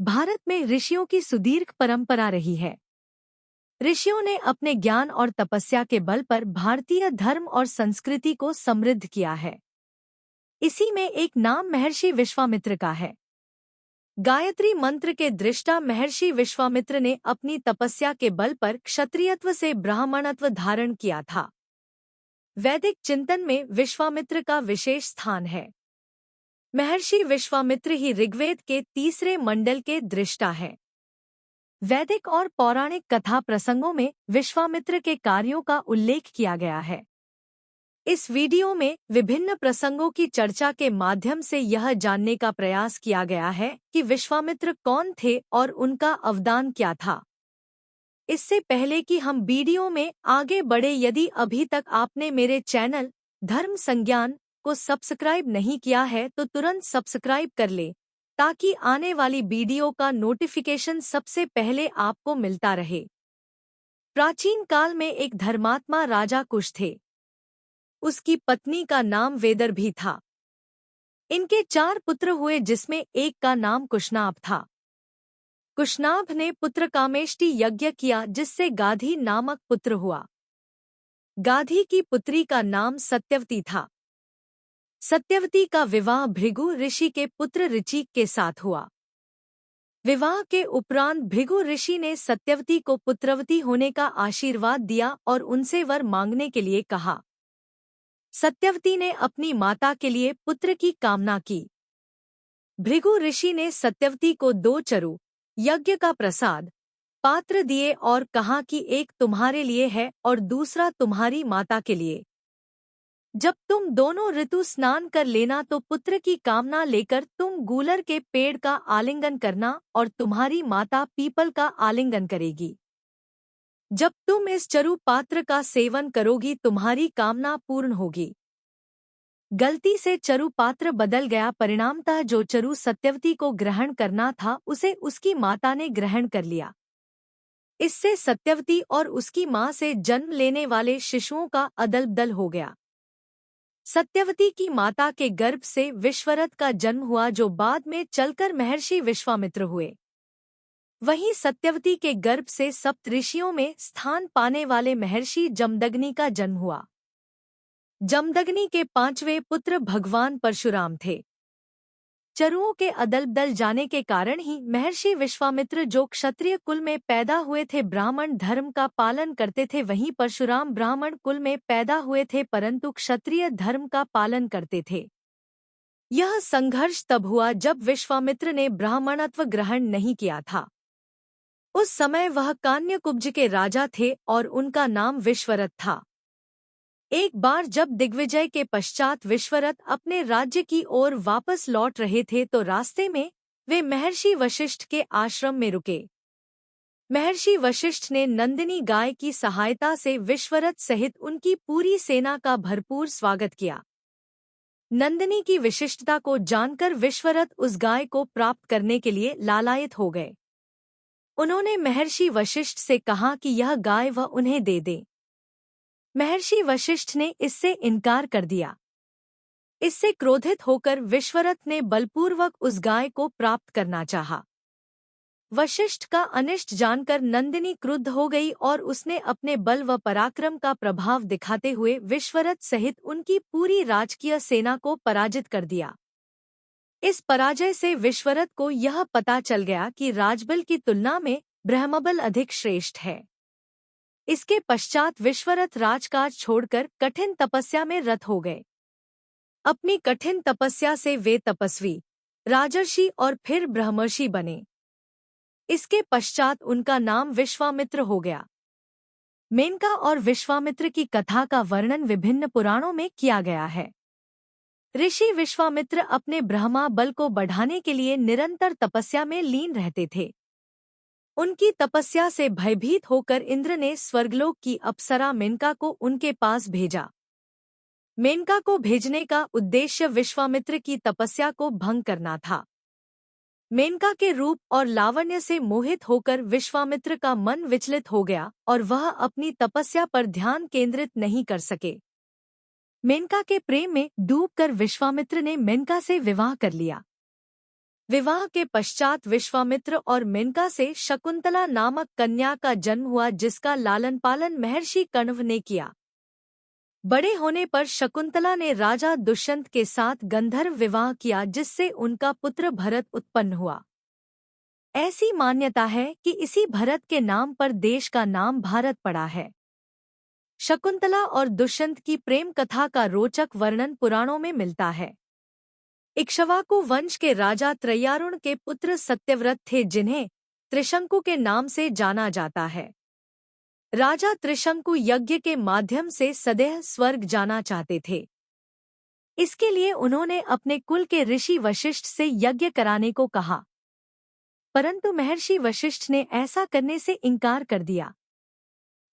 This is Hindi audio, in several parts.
भारत में ऋषियों की सुदीर्घ परंपरा रही है। ऋषियों ने अपने ज्ञान और तपस्या के बल पर भारतीय धर्म और संस्कृति को समृद्ध किया है। इसी में एक नाम महर्षि विश्वामित्र का है। गायत्री मंत्र के दृष्टा महर्षि विश्वामित्र ने अपनी तपस्या के बल पर क्षत्रियत्व से ब्राह्मणत्व धारण किया था। वैदिक चिंतन में विश्वामित्र का विशेष स्थान है। महर्षि विश्वामित्र ही ऋग्वेद के तीसरे मंडल के दृष्टा हैं। वैदिक और पौराणिक कथा प्रसंगों में विश्वामित्र के कार्यों का उल्लेख किया गया है। इस वीडियो में विभिन्न प्रसंगों की चर्चा के माध्यम से यह जानने का प्रयास किया गया है कि विश्वामित्र कौन थे और उनका अवदान क्या था। इससे पहले कि हम वीडियो में आगे बढ़े, यदि अभी तक आपने मेरे चैनल धर्म संज्ञान को सब्सक्राइब नहीं किया है तो तुरंत सब्सक्राइब कर ले, ताकि आने वाली वीडियो का नोटिफिकेशन सबसे पहले आपको मिलता रहे। प्राचीन काल में एक धर्मात्मा राजा कुश थे। उसकी पत्नी का नाम वेदर्भी था। इनके 4 पुत्र हुए, जिसमें एक का नाम कुशनाभ था। कुशनाभ ने पुत्र कामेष्टि यज्ञ किया, जिससे गाधी नामक पुत्र हुआ। गाधी की पुत्री का नाम सत्यवती था। सत्यवती का विवाह भृगु ऋषि के पुत्र ऋचिक के साथ हुआ। विवाह के उपरांत भृगु ऋषि ने सत्यवती को पुत्रवती होने का आशीर्वाद दिया और उनसे वर मांगने के लिए कहा। सत्यवती ने अपनी माता के लिए पुत्र की कामना की। भृगु ऋषि ने सत्यवती को 2 चरु यज्ञ का प्रसाद पात्र दिए और कहा कि एक तुम्हारे लिए है और दूसरा तुम्हारी माता के लिए। जब तुम दोनों ऋतु स्नान कर लेना तो पुत्र की कामना लेकर तुम गूलर के पेड़ का आलिंगन करना और तुम्हारी माता पीपल का आलिंगन करेगी। जब तुम इस चरु पात्र का सेवन करोगी तुम्हारी कामना पूर्ण होगी। गलती से चरु पात्र बदल गया, परिणामतः जो चरु सत्यवती को ग्रहण करना था उसे उसकी माता ने ग्रहण कर लिया। इससे सत्यवती और उसकी मां से जन्म लेने वाले शिशुओं का अदल-बदल हो गया। सत्यवती की माता के गर्भ से विश्वरथ का जन्म हुआ, जो बाद में चलकर महर्षि विश्वामित्र हुए। वहीं सत्यवती के गर्भ से सप्तऋषियों में स्थान पाने वाले महर्षि जमदग्नि का जन्म हुआ। जमदग्नि के 5वें पुत्र भगवान परशुराम थे। चरुओं के अदल-बदल जाने के कारण ही महर्षि विश्वामित्र, जो क्षत्रिय कुल में पैदा हुए थे, ब्राह्मण धर्म का पालन करते थे, वहीं परशुराम ब्राह्मण कुल में पैदा हुए थे परंतु क्षत्रिय धर्म का पालन करते थे। यह संघर्ष तब हुआ जब विश्वामित्र ने ब्राह्मणत्व ग्रहण नहीं किया था। उस समय वह कान्यकुब्ज के राजा थे और उनका नाम विश्वरथ था। एक बार जब दिग्विजय के पश्चात विश्वरथ अपने राज्य की ओर वापस लौट रहे थे तो रास्ते में वे महर्षि वशिष्ठ के आश्रम में रुके। महर्षि वशिष्ठ ने नंदिनी गाय की सहायता से विश्वरथ सहित उनकी पूरी सेना का भरपूर स्वागत किया। नंदिनी की विशिष्टता को जानकर विश्वरथ उस गाय को प्राप्त करने के लिए लालायित हो गए। उन्होंने महर्षि वशिष्ठ से कहा कि यह गाय वह उन्हें दे दें। महर्षि वशिष्ठ ने इससे इनकार कर दिया। इससे क्रोधित होकर विश्वरथ ने बलपूर्वक उस गाय को प्राप्त करना चाहा। वशिष्ठ का अनिष्ट जानकर नंदिनी क्रुद्ध हो गई और उसने अपने बल व पराक्रम का प्रभाव दिखाते हुए विश्वरथ सहित उनकी पूरी राजकीय सेना को पराजित कर दिया। इस पराजय से विश्वरथ को यह पता चल गया कि राजबल की तुलना में ब्रह्मबल अधिक श्रेष्ठ है। इसके पश्चात विश्वरथ राजकाज छोड़कर कठिन तपस्या में रत हो गए। अपनी कठिन तपस्या से वे तपस्वी, राजर्षि और फिर ब्रह्मर्षि बने। इसके पश्चात उनका नाम विश्वामित्र हो गया। मेनका और विश्वामित्र की कथा का वर्णन विभिन्न पुराणों में किया गया है। ऋषि विश्वामित्र अपने ब्रह्मा बल को बढ़ाने के लिए निरंतर तपस्या में लीन रहते थे। उनकी तपस्या से भयभीत होकर इंद्र ने स्वर्गलोक की अप्सरा मेनका को उनके पास भेजा। मेनका को भेजने का उद्देश्य विश्वामित्र की तपस्या को भंग करना था। मेनका के रूप और लावण्य से मोहित होकर विश्वामित्र का मन विचलित हो गया और वह अपनी तपस्या पर ध्यान केंद्रित नहीं कर सके। मेनका के प्रेम में डूबकर विश्वामित्र ने मेनका से विवाह कर लिया। विवाह के पश्चात विश्वामित्र और मेनका से शकुंतला नामक कन्या का जन्म हुआ, जिसका लालन पालन महर्षि कण्व ने किया। बड़े होने पर शकुंतला ने राजा दुष्यंत के साथ गंधर्व विवाह किया, जिससे उनका पुत्र भरत उत्पन्न हुआ। ऐसी मान्यता है कि इसी भरत के नाम पर देश का नाम भारत पड़ा है। शकुंतला और दुष्यंत की प्रेम कथा का रोचक वर्णन पुराणों में मिलता है। इक्ष्वाकु वंश के राजा त्रयारुण के पुत्र सत्यव्रत थे, जिन्हें त्रिशंकु के नाम से जाना जाता है। राजा त्रिशंकु यज्ञ के माध्यम से सदैव स्वर्ग जाना चाहते थे। इसके लिए उन्होंने अपने कुल के ऋषि वशिष्ठ से यज्ञ कराने को कहा, परंतु महर्षि वशिष्ठ ने ऐसा करने से इनकार कर दिया।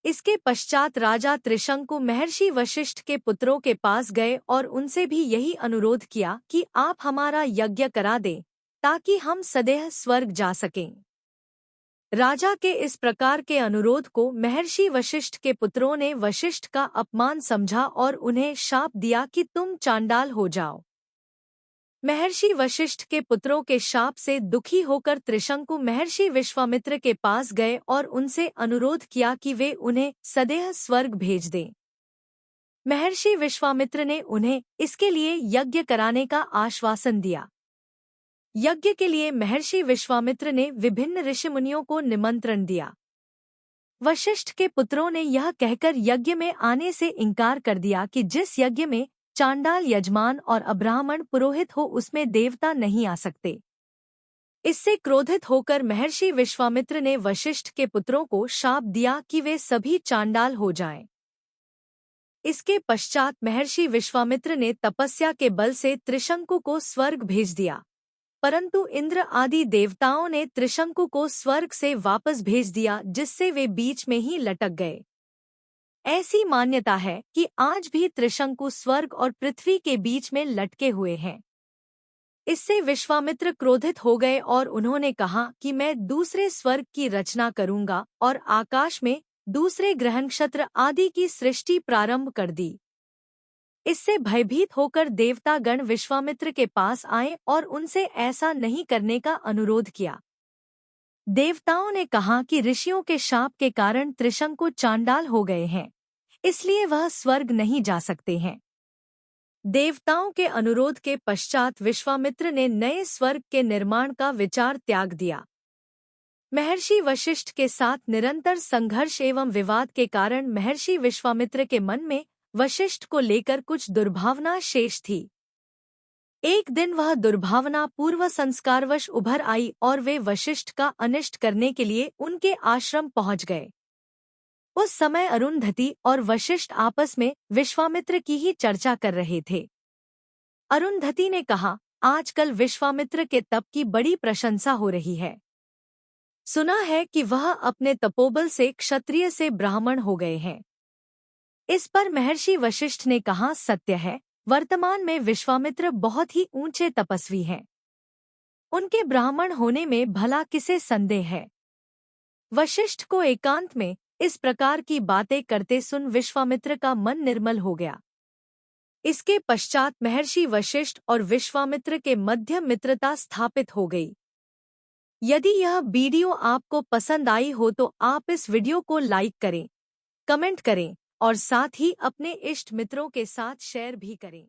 इसके पश्चात राजा त्रिशंकु महर्षि वशिष्ठ के पुत्रों के पास गए और उनसे भी यही अनुरोध किया कि आप हमारा यज्ञ करा दें, ताकि हम सदैव स्वर्ग जा सकें। राजा के इस प्रकार के अनुरोध को महर्षि वशिष्ठ के पुत्रों ने वशिष्ठ का अपमान समझा और उन्हें शाप दिया कि तुम चांडाल हो जाओ। महर्षि वशिष्ठ के पुत्रों के शाप से दुखी होकर त्रिशंकु महर्षि विश्वामित्र के पास गए और उनसे अनुरोध किया कि वे उन्हें सदैव स्वर्ग भेज दें। महर्षि विश्वामित्र ने उन्हें इसके लिए यज्ञ कराने का आश्वासन दिया। यज्ञ के लिए महर्षि विश्वामित्र ने विभिन्न ऋषिमुनियों को निमंत्रण दिया। वशिष्ठ के पुत्रों ने यह कहकर यज्ञ में आने से इनकार कर दिया कि जिस यज्ञ में चांडाल यजमान और अब्राह्मण पुरोहित हो, उसमें देवता नहीं आ सकते। इससे क्रोधित होकर महर्षि विश्वामित्र ने वशिष्ठ के पुत्रों को शाप दिया कि वे सभी चांडाल हो जाएं। इसके पश्चात महर्षि विश्वामित्र ने तपस्या के बल से त्रिशंकु को स्वर्ग भेज दिया, परंतु इंद्र आदि देवताओं ने त्रिशंकु को स्वर्ग से वापस भेज दिया, जिससे वे बीच में ही लटक गए। ऐसी मान्यता है कि आज भी त्रिशंकु स्वर्ग और पृथ्वी के बीच में लटके हुए हैं। इससे विश्वामित्र क्रोधित हो गए और उन्होंने कहा कि मैं दूसरे स्वर्ग की रचना करूंगा और आकाश में दूसरे ग्रह नक्षत्र आदि की सृष्टि प्रारंभ कर दी। इससे भयभीत होकर देवतागण विश्वामित्र के पास आए और उनसे ऐसा नहीं करने का अनुरोध किया। देवताओं ने कहा कि ऋषियों के शाप के कारण त्रिशंकु चांडाल हो गए हैं, इसलिए वह स्वर्ग नहीं जा सकते हैं। देवताओं के अनुरोध के पश्चात विश्वामित्र ने नए स्वर्ग के निर्माण का विचार त्याग दिया। महर्षि वशिष्ठ के साथ निरंतर संघर्ष एवं विवाद के कारण महर्षि विश्वामित्र के मन में वशिष्ठ को लेकर कुछ दुर्भावना शेष थी। एक दिन वह दुर्भावना पूर्व संस्कारवश उभर आई और वे वशिष्ठ का अनिष्ट करने के लिए उनके आश्रम पहुंच गए। उस समय अरुंधति और वशिष्ठ आपस में विश्वामित्र की ही चर्चा कर रहे थे। अरुंधति ने कहा, आजकल विश्वामित्र के तप की बड़ी प्रशंसा हो रही है। सुना है कि वह अपने तपोबल से क्षत्रिय से ब्राह्मण हो गए हैं। इस पर महर्षि वशिष्ठ ने कहा, सत्य है, वर्तमान में विश्वामित्र बहुत ही ऊंचे तपस्वी हैं। उनके ब्राह्मण होने में भला किसे संदेह है। वशिष्ठ को एकांत में इस प्रकार की बातें करते सुन विश्वामित्र का मन निर्मल हो गया। इसके पश्चात महर्षि वशिष्ठ और विश्वामित्र के मध्य मित्रता स्थापित हो गई। यदि यह वीडियो आपको पसंद आई हो तो आप इस वीडियो को लाइक करें, कमेंट करें और साथ ही अपने इष्ट मित्रों के साथ शेयर भी करें।